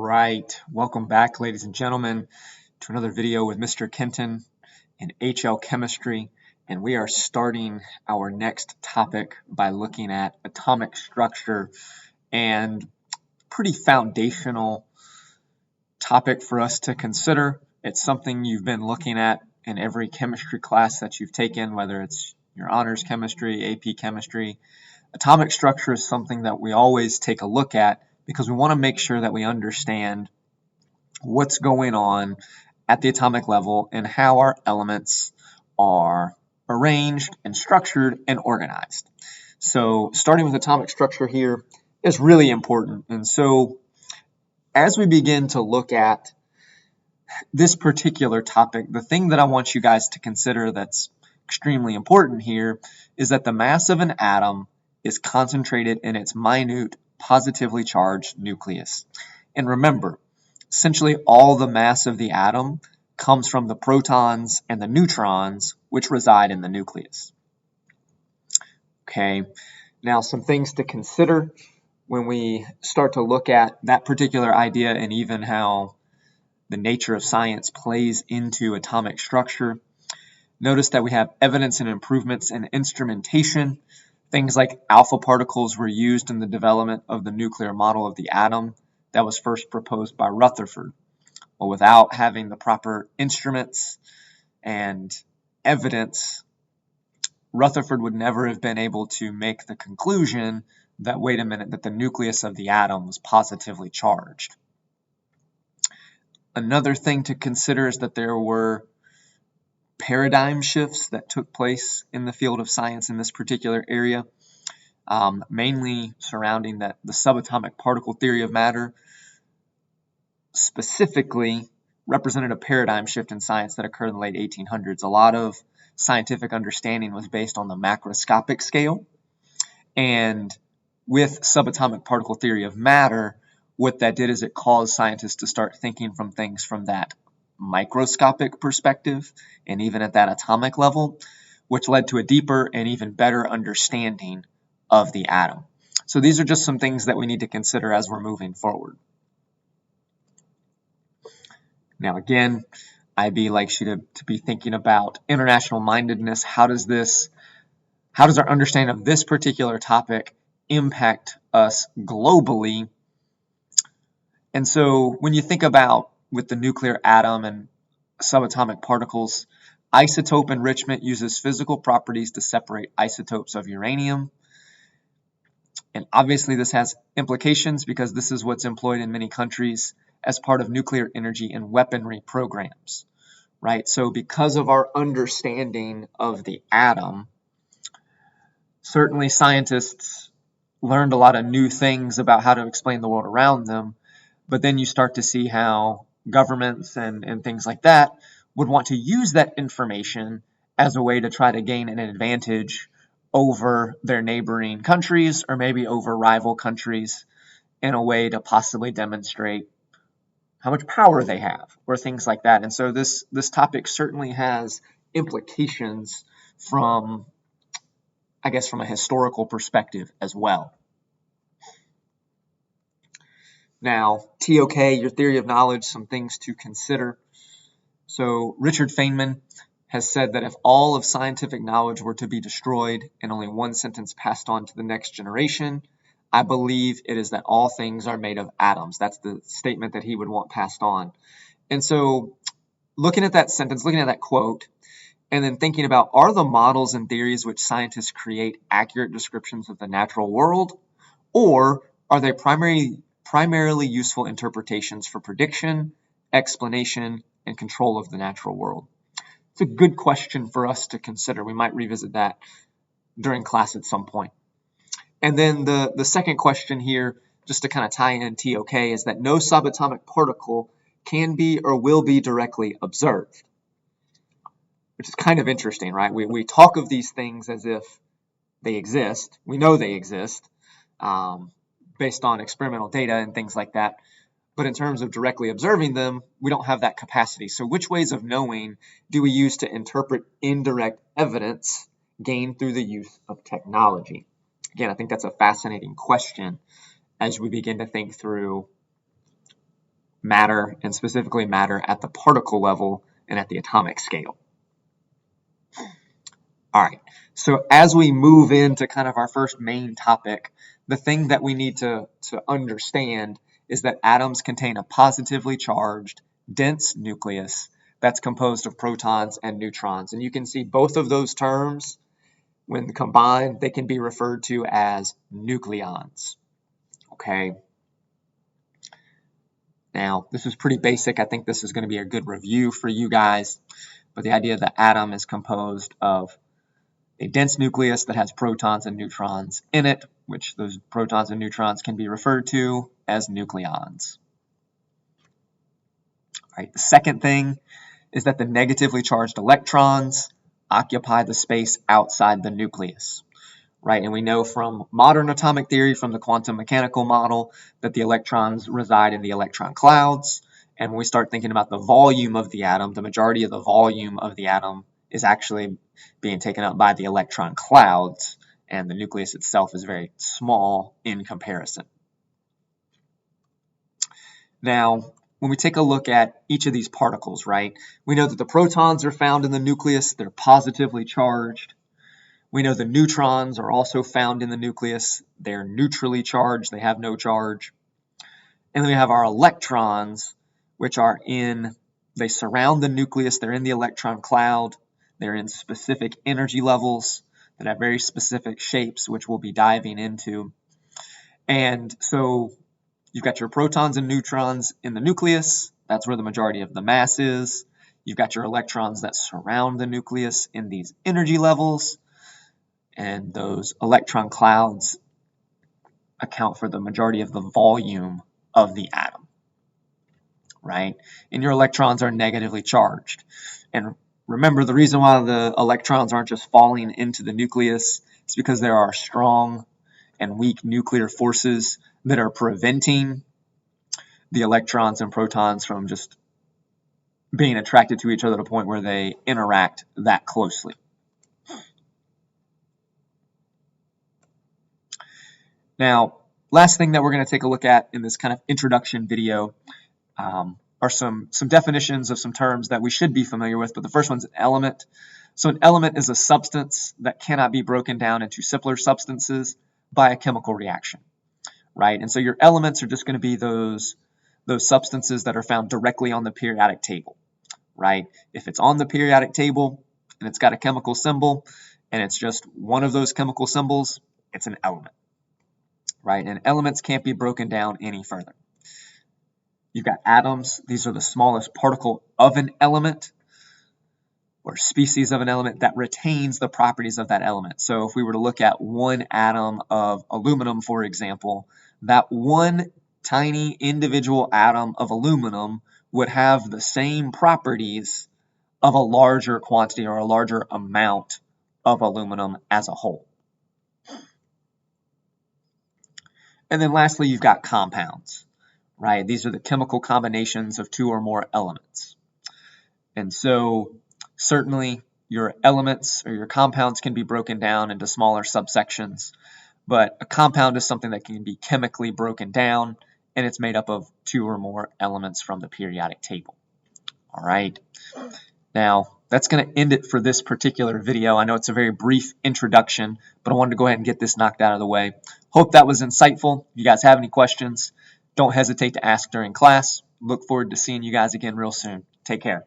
right, welcome back, ladies and gentlemen, to another video with Mr. Kenton in HL Chemistry, and we are starting our next topic by looking at atomic structure, and pretty foundational topic for us to consider. It's something you've been looking at in every chemistry class that you've taken, whether it's your honors chemistry, AP chemistry. Atomic structure is something that we always take a look at because we want to make sure that we understand what's going on at the atomic level and how our elements are arranged and structured and organized. So starting with atomic structure here is really important. And so as we begin to look at this particular topic, the thing that I want you guys to consider that's extremely important here is that the mass of an atom is concentrated in its minute, positively charged nucleus. And remember, essentially all the mass of the atom comes from the protons and the neutrons, which reside in the nucleus. Okay, now some things to consider when we start to look at that particular idea and even how the nature of science plays into atomic structure. Notice that we have evidence and improvements in instrumentation. Things like alpha particles were used in the development of the nuclear model of the atom that was first proposed by Rutherford. Well, without having the proper instruments and evidence, Rutherford would never have been able to make the conclusion that, wait a minute, that the nucleus of the atom was positively charged. Another thing to consider is that there were paradigm shifts that took place in the field of science in this particular area, mainly surrounding the subatomic particle theory of matter, specifically represented a paradigm shift in science that occurred in the late 1800s. A lot of scientific understanding was based on the macroscopic scale, and with subatomic particle theory of matter, what that did is it caused scientists to start thinking from things from that microscopic perspective and even at that atomic level, which led to a deeper and even better understanding of the atom. So these are just some things that we need to consider as we're moving forward. Now again, IB likes you to be thinking about international mindedness. How does our understanding of this particular topic impact us globally? And so when you think about with the nuclear atom and subatomic particles, isotope enrichment uses physical properties to separate isotopes of uranium. And obviously this has implications because this is what's employed in many countries as part of nuclear energy and weaponry programs, right? So because of our understanding of the atom, certainly scientists learned a lot of new things about how to explain the world around them, but then you start to see how governments and things like that would want to use that information as a way to try to gain an advantage over their neighboring countries or maybe over rival countries in a way to possibly demonstrate how much power they have or things like that. And so this topic certainly has implications from, I guess, from a historical perspective as well. Now, TOK, your theory of knowledge, some things to consider. So Richard Feynman has said that if all of scientific knowledge were to be destroyed and only one sentence passed on to the next generation, I believe it is that all things are made of atoms. That's the statement that he would want passed on. And so looking at that sentence, looking at that quote, and then thinking about, are the models and theories which scientists create accurate descriptions of the natural world, or are they primarily useful interpretations for prediction, explanation, and control of the natural world? It's a good question for us to consider. We might revisit that during class at some point. And then the second question here, just to kind of tie in TOK, is that no subatomic particle can be or will be directly observed, which is kind of interesting, right? We talk of these things as if they exist. We know they exist based on experimental data and things like that. But in terms of directly observing them, we don't have that capacity. So which ways of knowing do we use to interpret indirect evidence gained through the use of technology? Again, I think that's a fascinating question as we begin to think through matter, and specifically matter at the particle level and at the atomic scale. All right, so as we move into kind of our first main topic, the thing that we need to understand is that atoms contain a positively charged, dense nucleus that's composed of protons and neutrons. And you can see both of those terms, when combined, they can be referred to as nucleons. Okay. Now, this is pretty basic. I think this is going to be a good review for you guys. But the idea that atom is composed of a dense nucleus that has protons and neutrons in it, which those protons and neutrons can be referred to as nucleons. All right, the second thing is that the negatively charged electrons occupy the space outside the nucleus. Right, and we know from modern atomic theory, from the quantum mechanical model, that the electrons reside in the electron clouds. And when we start thinking about the volume of the atom, the majority of the volume of the atom is actually being taken up by the electron clouds, and the nucleus itself is very small in comparison. Now, when we take a look at each of these particles, right, we know that the protons are found in the nucleus. They're positively charged. We know the neutrons are also found in the nucleus. They're neutrally charged. They have no charge. And then we have our electrons, which are they surround the nucleus. They're in the electron cloud. They're in specific energy levels that have very specific shapes, which we'll be diving into. And so you've got your protons and neutrons in the nucleus. That's where the majority of the mass is. You've got your electrons that surround the nucleus in these energy levels. And those electron clouds account for the majority of the volume of the atom, right? And your electrons are negatively charged. And remember, the reason why the electrons aren't just falling into the nucleus is because there are strong and weak nuclear forces that are preventing the electrons and protons from just being attracted to each other to the point where they interact that closely. Now, last thing that we're going to take a look at in this kind of introduction video are some definitions of some terms that we should be familiar with, but the first one's an element. So an element is a substance that cannot be broken down into simpler substances by a chemical reaction, right? And so your elements are just going to be those substances that are found directly on the periodic table, right? If it's on the periodic table and it's got a chemical symbol and it's just one of those chemical symbols, it's an element. Right, and elements can't be broken down any further. You've got atoms. These are the smallest particle of an element or species of an element that retains the properties of that element. So if we were to look at one atom of aluminum, for example, that one tiny individual atom of aluminum would have the same properties of a larger quantity or a larger amount of aluminum as a whole. And then lastly, you've got compounds, right? These are the chemical combinations of two or more elements. And so certainly your elements or your compounds can be broken down into smaller subsections, but a compound is something that can be chemically broken down, and it's made up of two or more elements from the periodic table. All right. Now, that's going to end it for this particular video. I know it's a very brief introduction, but I wanted to go ahead and get this knocked out of the way. Hope that was insightful. If you guys have any questions, don't hesitate to ask during class. Look forward to seeing you guys again real soon. Take care.